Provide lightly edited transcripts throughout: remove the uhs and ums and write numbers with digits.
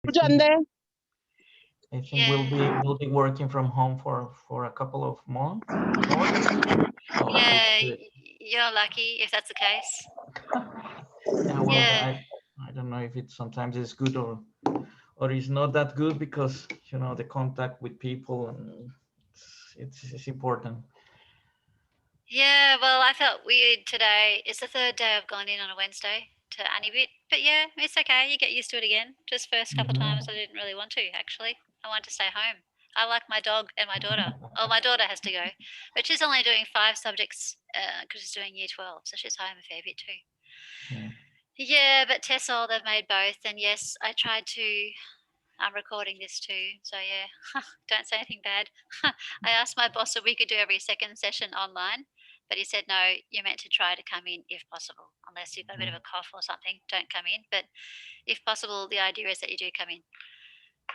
I think we'll be working from home for a couple of months more. So Yeah, it's good. you're lucky if that's the case. Yeah, well, Yeah. I don't know if it sometimes is good or it's not that good because the contact with people and it's important. Yeah, well, I felt weird today. It's the third day I've gone in on a Wednesday to Anibit. But yeah, it's okay. You get used to it again. Just first couple of times I didn't really want to, actually. I wanted to stay home. I like my dog and my daughter. Oh, my daughter has to go. But she's only doing 5 subjects because she's doing year 12. So she's home a fair bit too. Yeah. Yeah, but Tessol, they've made both. And yes, I tried to. I'm recording this too. So yeah, don't say anything bad. I asked my boss if we could do every second session online. But he said, no, you're meant to try to come in if possible, unless you've got a bit of a cough or something, don't come in. But if possible, the idea is that you do come in.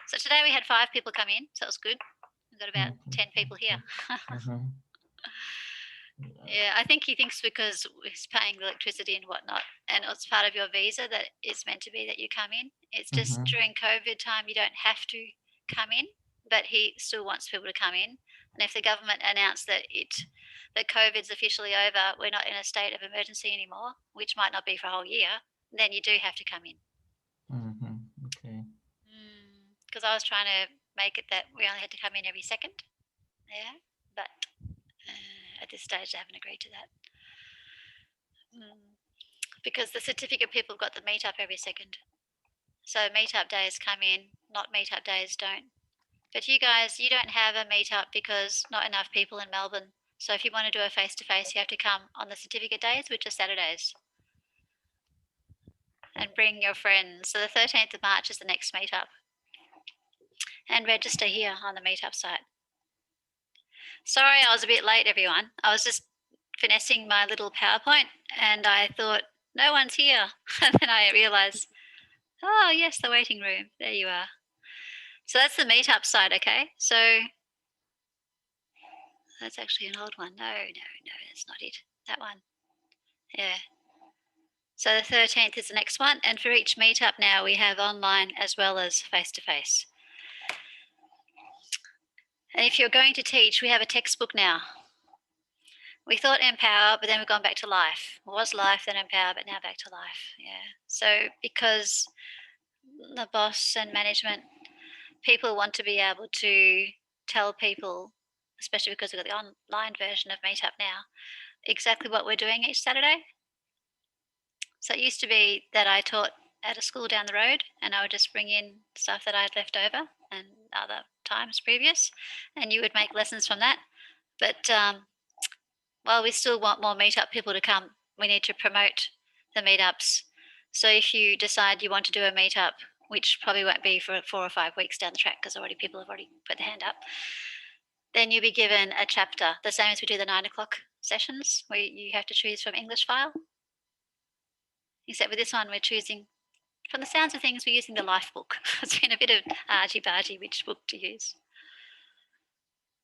So today we had 5 people come in, so it was good. We've got about 10 people here. Yeah, I think he thinks because he's paying the electricity and whatnot, and it's part of your visa that it's meant to be that you come in. It's just during COVID time you don't have to come in, but he still wants people to come in. And if the government announced that COVID's officially over, we're not in a state of emergency anymore, which might not be for a whole year, then you do have to come in. Okay. Because I was trying to make it that we only had to come in every second. Yeah, but at this stage they haven't agreed to that. Because the certificate people have got the meetup every second. So meetup days come in, not meetup days don't. But you guys, you don't have a meetup because not enough people in Melbourne. So if you want to do a face-to-face, you have to come on the certificate days, which are Saturdays. And bring your friends. So the 13th of March is the next meetup. And register here on the meetup site. Sorry I was a bit late, everyone. I was just finessing my little PowerPoint and I thought, no one's here. And then I realised, oh, yes, the waiting room. There you are. So that's the meetup site, okay? So that's actually an old one. No, that's not it. That one. Yeah. So the 13th is the next one. And for each meetup now, we have online as well as face-to-face. And if you're going to teach, we have a textbook now. We thought Empower, but then we've gone back to Life. It was Life, then Empower, but now back to Life. Yeah. So because the boss and management, people want to be able to tell people, especially because we've got the online version of Meetup now, exactly what we're doing each Saturday. So it used to be that I taught at a school down the road and I would just bring in stuff that I had left over and other times previous, and you would make lessons from that. But while we still want more meetup people to come, we need to promote the meetups. So if you decide you want to do a meetup, which probably won't be for 4 or 5 weeks down the track because people have already put their hand up, then you'll be given a chapter, the same as we do the 9 o'clock sessions, where you have to choose from English file. Except with this one, we're choosing, from the sounds of things, we're using the Life book. It's been a bit of argy-bargy which book to use.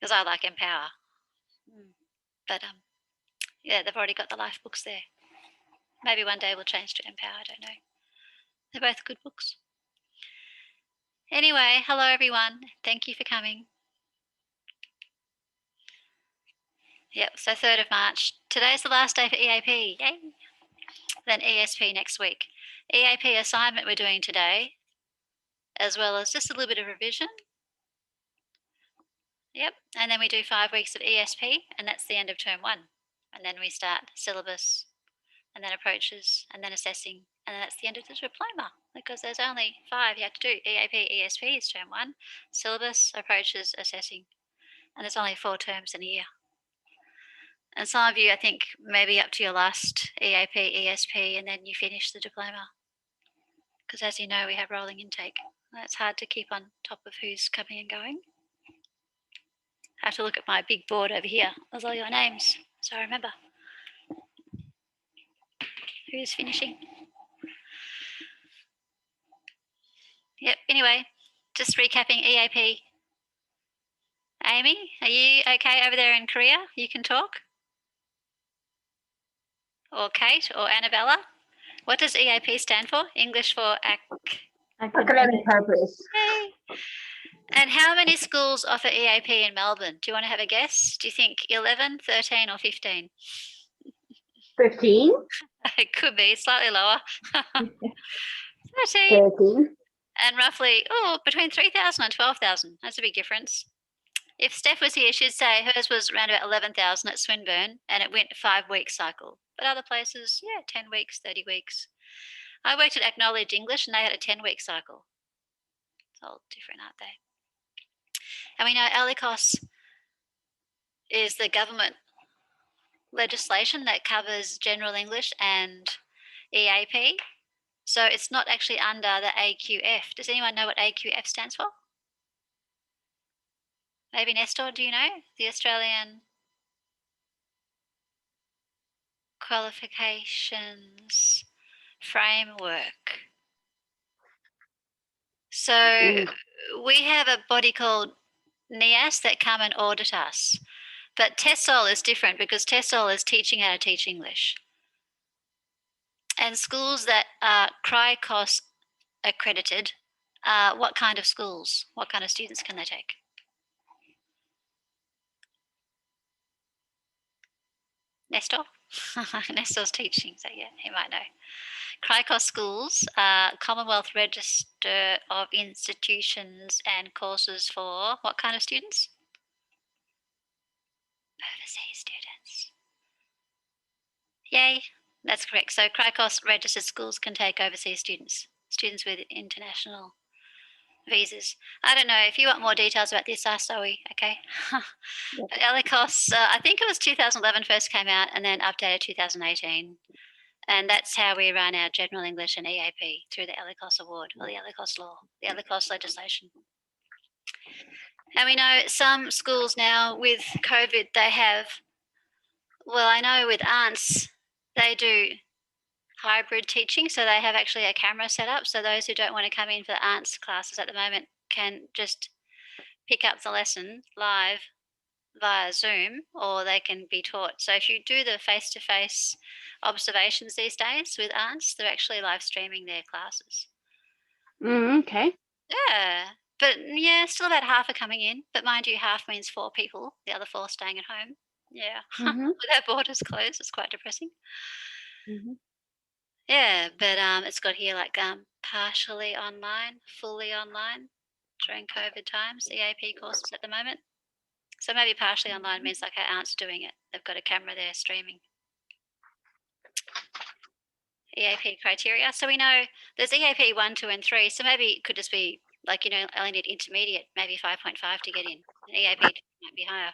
Because I like Empower. But yeah, they've already got the Life books there. Maybe one day we'll change to Empower, I don't know. They're both good books. Anyway, hello everyone. Thank you for coming. Yep, so 3rd of March. Today's the last day for EAP. Yay! Then ESP next week. EAP assignment we're doing today, as well as just a little bit of revision. Yep, and then we do 5 weeks of ESP, and that's the end of term 1. And then we start syllabus, and then approaches, and then assessing, and then that's the end of the diploma, because there's only 5 you have to do. EAP, ESP is term 1, syllabus, approaches, assessing, and there's only 4 terms in a year. And some of you, I think, maybe up to your last EAP, ESP, and then you finish the diploma. Because as you know, we have rolling intake. It's hard to keep on top of who's coming and going. I have to look at my big board over here with all your names, so I remember who's finishing. Yep, anyway, just recapping EAP. Amy, are you okay over there in Korea? You can talk? Or Kate or Annabella? What does EAP stand for? English for Academic purpose. Yay. And how many schools offer EAP in Melbourne? Do you want to have a guess? Do you think 11, 13 or 15? 15? It could be slightly lower. 13. 13. And roughly, between 3,000 and 12,000. That's a big difference. If Steph was here, she'd say hers was around about 11,000 at Swinburne, and it went a 5-week cycle. But other places, 10 weeks, 30 weeks. I worked at Acknowledge English, and they had a 10-week cycle. It's all different, aren't they? And we know ALICOS is the government legislation that covers General English and EAP. So it's not actually under the AQF. Does anyone know what AQF stands for? Maybe Nestor, do you know? The Australian Qualifications Framework. So we have a body called NIAS that come and audit us. But TESOL is different because TESOL is teaching how to teach English. And schools that are CRICOS accredited, what kind of schools? What kind of students can they take? Nestor? Nestor's teaching, so yeah, he might know. CRICOS schools are Commonwealth Register of Institutions and courses for what kind of students? Overseas students. Yay, that's correct. So CRICOS registered schools can take overseas students, students with international visas. I don't know, if you want more details about this, ask Zoe, okay? But ALICOS, I think it was 2011 first came out and then updated 2018. And that's how we run our General English and EAP, through the ALICOS Award or the ALICOS law, the ALICOS legislation. And we know some schools now with COVID, they have, well, I know with aunts, they do hybrid teaching. So they have actually a camera set up. So those who don't want to come in for the aunts classes at the moment can just pick up the lesson live via Zoom, or they can be taught. So if you do the face-to-face observations these days with aunts, they're actually live streaming their classes. Okay. Yeah, but still about half are coming in. But mind you, half means 4 people, the other 4 staying at home. Yeah, with our borders closed, it's quite depressing. Yeah, but it's got here like partially online, fully online during COVID times, EAP courses at the moment. So maybe partially online means like our aunt's doing it. They've got a camera there streaming. EAP criteria. So we know there's EAP 1, 2, and 3. So maybe it could just be like, I only need intermediate, maybe 5.5 to get in. And EAP might be higher.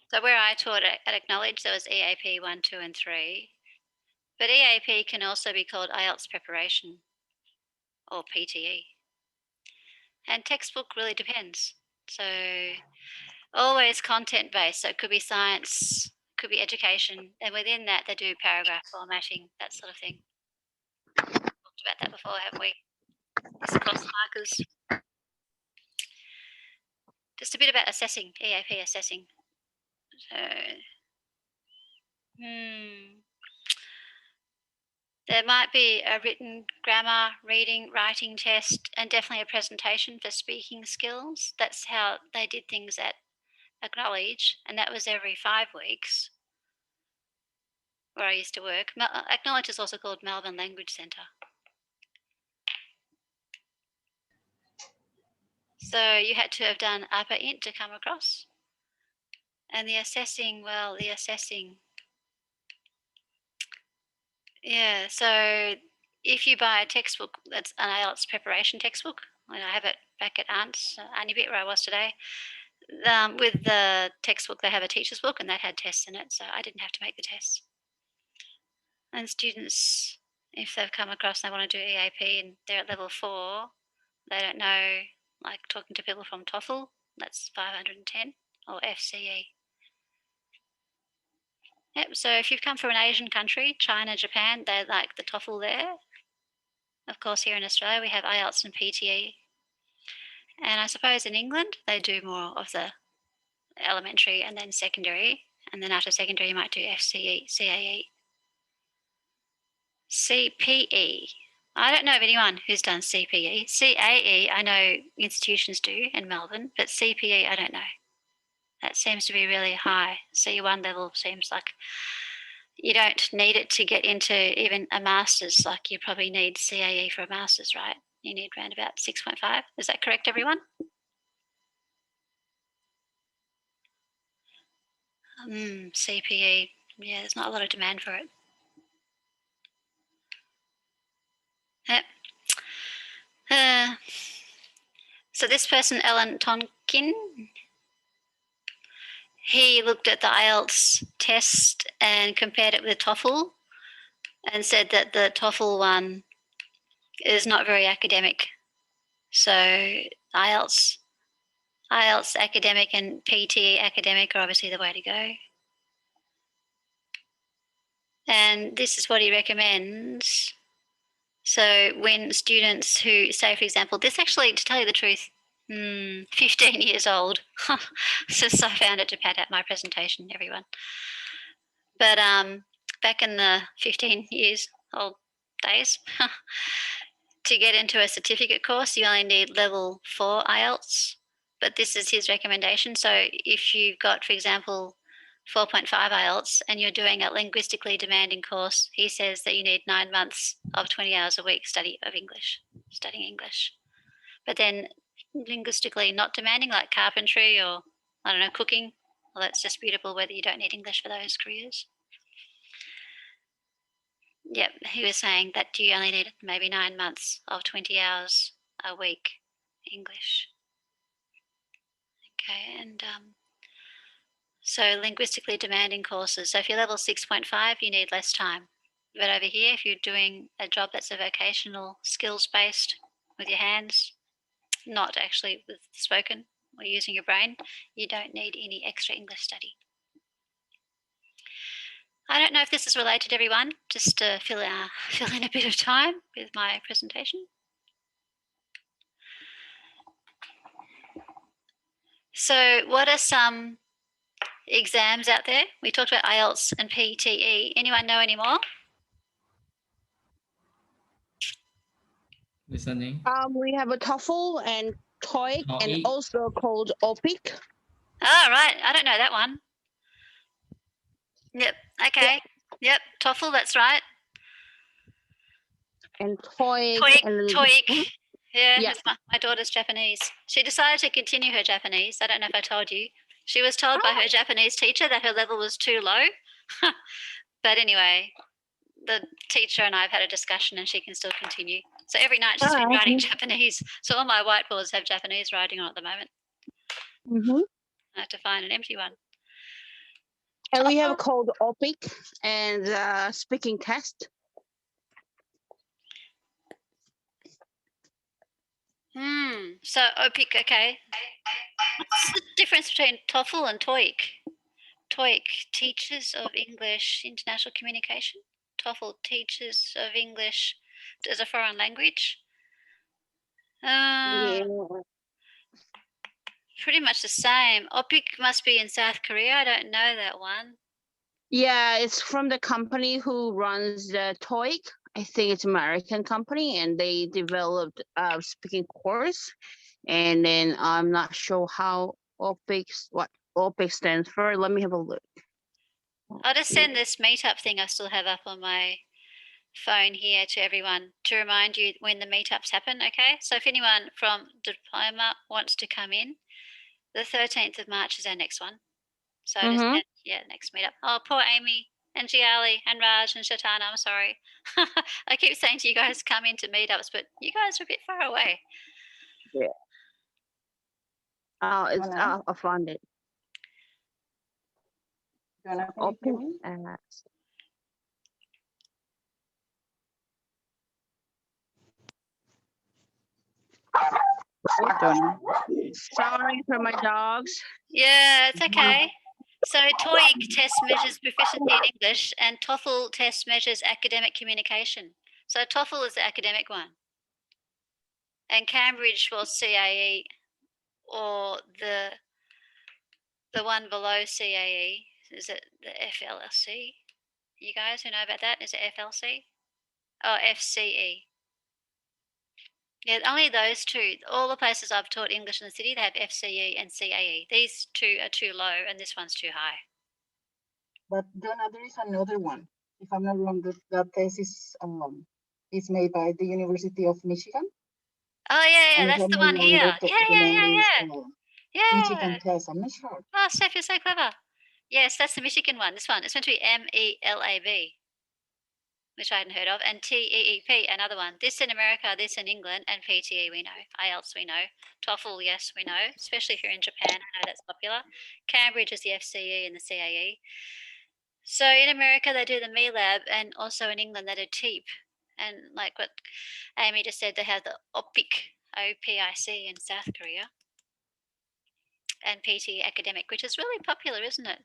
So where I taught at Acknowledge, there was EAP 1, 2, and 3. But EAP can also be called IELTS preparation or PTE. And textbook really depends. So always content based. So it could be science, could be education, and within that they do paragraph formatting, that sort of thing. Talked about that before, haven't we? It's cost markers. Just a bit about assessing, EAP assessing. So, there might be a written grammar, reading, writing test, and definitely a presentation for speaking skills. That's how they did things at Acknowledge, and that was every 5 weeks where I used to work. Acknowledge is also called Melbourne Language Centre. So you had to have done upper int to come across. And the assessing, yeah, so if you buy a textbook that's an IELTS preparation textbook, and I have it back at Aunt's, Annie Bit, where I was today, with the textbook, they have a teacher's book and that had tests in it, so I didn't have to make the tests. And students, if they've come across and they want to do EAP and they're at level 4, they don't know, like talking to people from TOEFL, that's 510, or FCE. Yep, so if you've come from an Asian country, China, Japan, they like the TOEFL there. Of course, here in Australia, we have IELTS and PTE. And I suppose in England, they do more of the elementary and then secondary. And then after secondary, you might do FCE, CAE. CPE. I don't know of anyone who's done CPE. CAE, I know institutions do in Melbourne, but CPE, I don't know. That seems to be really high. C1 level seems like you don't need it to get into even a master's. Like you probably need CAE for a master's, right? You need around about 6.5. Is that correct, everyone? CPE. Yeah, there's not a lot of demand for it. Yep. So this person, Ellen Tonkin, he looked at the IELTS test and compared it with the TOEFL and said that the TOEFL one is not very academic. So IELTS academic and PTE academic are obviously the way to go. And this is what he recommends. So when students who say, for example, this actually, to tell you the truth, 15 years old. Since I found it to pad out my presentation, everyone. But back in the 15 years old days, to get into a certificate course, you only need level 4 IELTS. But this is his recommendation. So if you've got, for example, 4.5 IELTS and you're doing a linguistically demanding course, he says that you need 9 months of 20 hours a week studying English. But then linguistically not demanding, like carpentry or, I don't know, cooking, well, that's disputable whether you don't need English for those careers. Yep, he was saying that you only need maybe 9 months of 20 hours a week English. Okay, and so linguistically demanding courses. So if you're level 6.5, you need less time. But over here, if you're doing a job that's a vocational skills-based with your hands, not actually with spoken or using your brain, you don't need any extra English study. I don't know if this is related, everyone, just to fill in a bit of time with my presentation. So what are some exams out there? We talked about IELTS and PTE. Anyone know any more? Listening. We have a TOEFL and TOEIC and also called OPIC. Oh, right. I don't know that one. Yep. Okay. Yep. TOEFL, that's right. And TOEIC. TOEIC. Yeah. My daughter's Japanese. She decided to continue her Japanese. I don't know if I told you. She was told by her Japanese teacher that her level was too low. But anyway, the teacher and I have had a discussion and she can still continue. So every night she's been writing Japanese. So all my whiteboards have Japanese writing on at the moment. I have to find an empty one. And we have called OPIC and speaking test. So OPIC, okay. What's the difference between TOEFL and TOEIC? TOEIC, Teachers of English International Communication. TOEFL, Teachers of English as a Foreign Language. Pretty much the same. OPIC must be in South Korea. I don't know that one. Yeah, it's from the company who runs the TOEIC. I think it's an American company, and they developed a speaking course. And then I'm not sure what OPIC stands for. Let me have a look. I'll just send this meetup thing I still have up on my phone here to everyone to remind you when the meetups happen, okay? So if anyone from Diploma wants to come in, the 13th of March is our next one. So just next meetup. Oh, poor Amy and Giali and Raj and Shatana, I'm sorry. I keep saying to you guys, come into meetups, but you guys are a bit far away. Yeah. I'll find it. Open as. Sorry for my dogs. Yeah, it's okay. So TOEIC test measures proficiency in English and TOEFL test measures academic communication. So TOEFL is the academic one. And Cambridge was CAE, or the one below CAE, is it the FLC? You guys who know about that, is it FLC? or FCE. Yeah, only those two. All the places I've taught English in the city, they have FCE and CAE. These two are too low and this one's too high. But Donna, there is another one. If I'm not wrong, that test is made by the University of Michigan. Oh yeah, And if that's I'm the not one wrong, here. the name is Michigan Yeah. test. I'm not sure. Oh, Steph, you're so clever. Yes, that's the Michigan one. This one. It's meant to be MELAB, which I hadn't heard of, and TEEP, another one. This in America, this in England, and PTE we know. IELTS we know. TOEFL, yes, we know, especially if you're in Japan. I know that's popular. Cambridge is the FCE and the CAE. So in America, they do the MELAB, and also in England, they do TEEP. And like what Amy just said, they have the OPIC, OPIC in South Korea, and PT Academic, which is really popular, isn't it?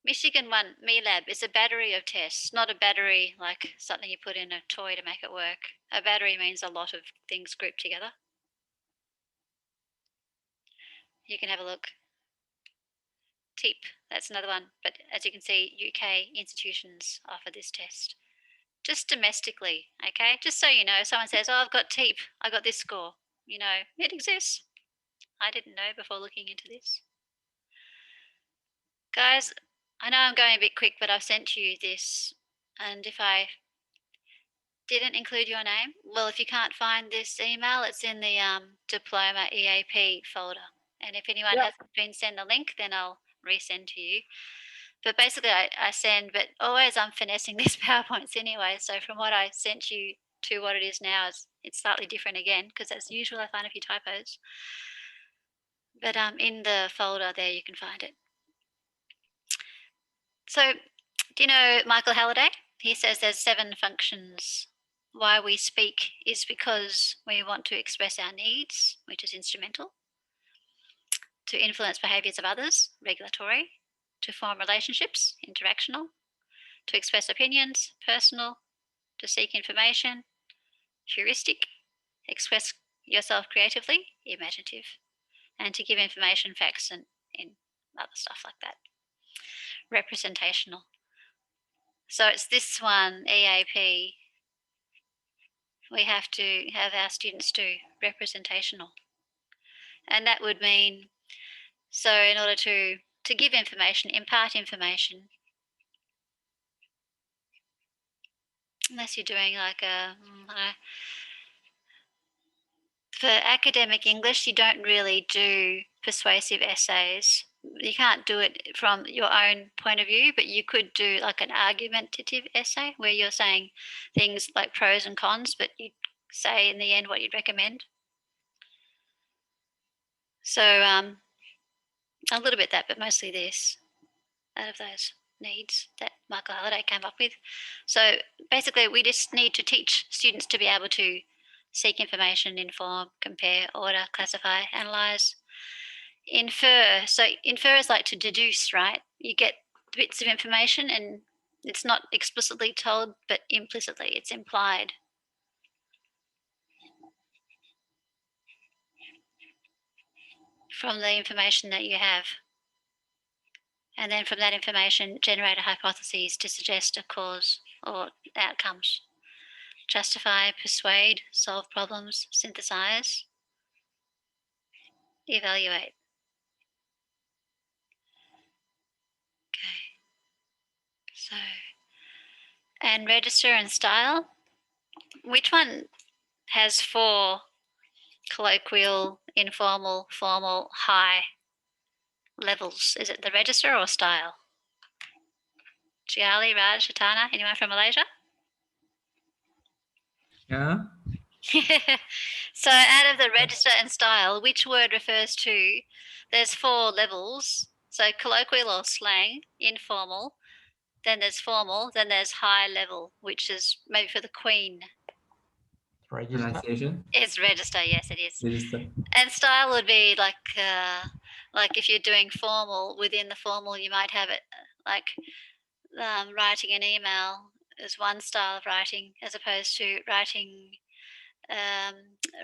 Michigan one, MELAB, is a battery of tests, not a battery like something you put in a toy to make it work. A battery means a lot of things grouped together. You can have a look. TEEP, that's another one. But as you can see, UK institutions offer this test. Just domestically, okay? Just so you know, someone says, oh, I've got TEEP, I got this score. You know, it exists. I didn't know before looking into this. Guys, I know I'm going a bit quick, but I've sent you this. And if I didn't include your name, well, if you can't find this email, it's in the diploma EAP folder. And if anyone hasn't been sent the link, then I'll resend to you. But basically, I send, but always I'm finessing these PowerPoints anyway. So from what I sent you to what it is now, it's slightly different again, because as usual, I find a few typos. But in the folder there, you can find it. So do you know Michael Halliday? He says there's 7 functions. Why we speak is because we want to express our needs, which is instrumental, to influence behaviours of others, regulatory, to form relationships, interactional, to express opinions, personal, to seek information, heuristic, express yourself creatively, imaginative, and to give information, facts, and other stuff like that, representational. So it's this one, EAP, we have to have our students do, representational. And that would mean, so in order to give information, impart information, unless you're doing like for academic English, you don't really do persuasive essays. You can't do it from your own point of view, but you could do like an argumentative essay where you're saying things like pros and cons, but you say in the end what you'd recommend. So a little bit that, but mostly this, out of those needs that Michael Halliday came up with. So basically, we just need to teach students to be able to seek information, inform, compare, order, classify, analyze, infer. So infer is like to deduce, right? You get bits of information and it's not explicitly told, but implicitly it's implied. From the information that you have. And then from that information, generate a hypothesis to suggest a cause or outcomes. Justify, persuade, solve problems, synthesize, evaluate. Okay. So, and register and style. Which one has 4 colloquial, informal, formal, high levels? Is it the register or style? Giali, Raj, Shatana, anyone from Malaysia? Yeah. So out of the register and style, which word refers to? There's 4 levels. So colloquial or slang, informal, then there's formal, then there's high level, which is maybe for the Queen. Register. Pronunciation. It's register, yes, it is. Register. And style would be like if you're doing formal, within the formal, you might have it like writing an email is one style of writing, as opposed to writing,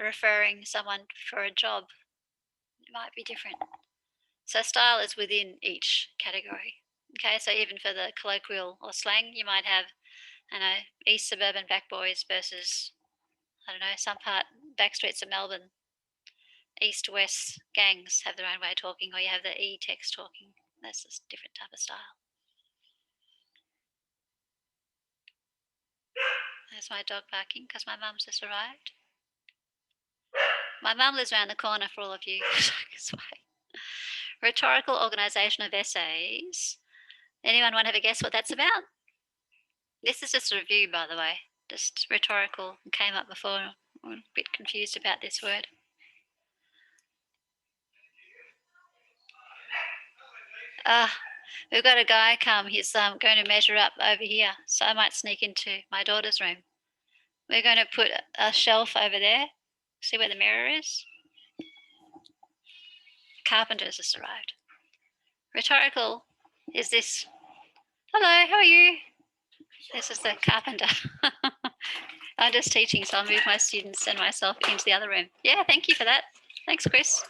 referring someone for a job. It might be different. So style is within each category. Okay, so even for the colloquial or slang, you might have I know, East Suburban Back Boys versus, I don't know, some part back streets of Melbourne. East-West gangs have their own way of talking, or you have the E-text talking. That's just a different type of style. There's my dog barking because my mum's just arrived. My mum lives around the corner for all of you. Rhetorical organisation of essays. Anyone want to have a guess what that's about? This is just a review, by the way. Just rhetorical. Came up before. I'm a bit confused about this word. We've got a guy come. He's going to measure up over here, so I might sneak into my daughter's room. We're going to put a shelf over there. See where the mirror is? Carpenter's just arrived. Rhetorical is this. Hello, how are you? This is the carpenter. I'm just teaching, so I'll move my students and myself into the other room. Yeah, thank you for that. Thanks, Chris.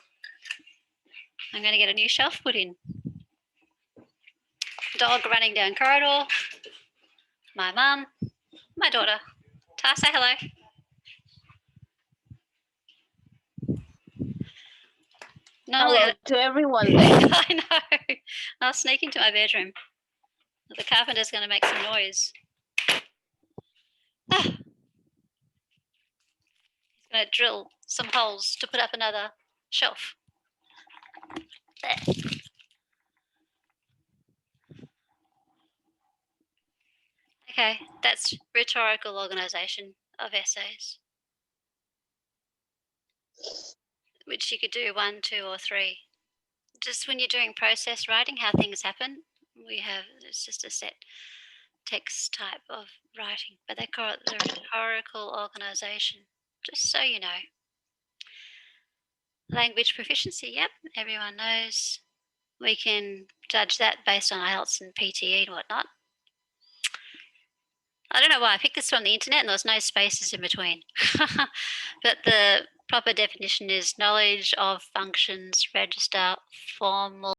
I'm going to get a new shelf put in. Dog running down corridor. My mum. My daughter. Ta, say hello. Hello to everyone there. I know. I'll sneak into my bedroom. The carpenter's going to make some noise. He's going to drill some holes to put up another shelf. There. Okay, that's rhetorical organisation of essays, which you could do 1, 2, or 3. Just when you're doing process writing, how things happen, it's just a set text type of writing, but they call it the rhetorical organisation, just so you know. Language proficiency, yep, everyone knows. We can judge that based on IELTS and PTE and whatnot. I don't know why I picked this from the internet and there was no spaces in between. But the proper definition is knowledge of functions, register, formal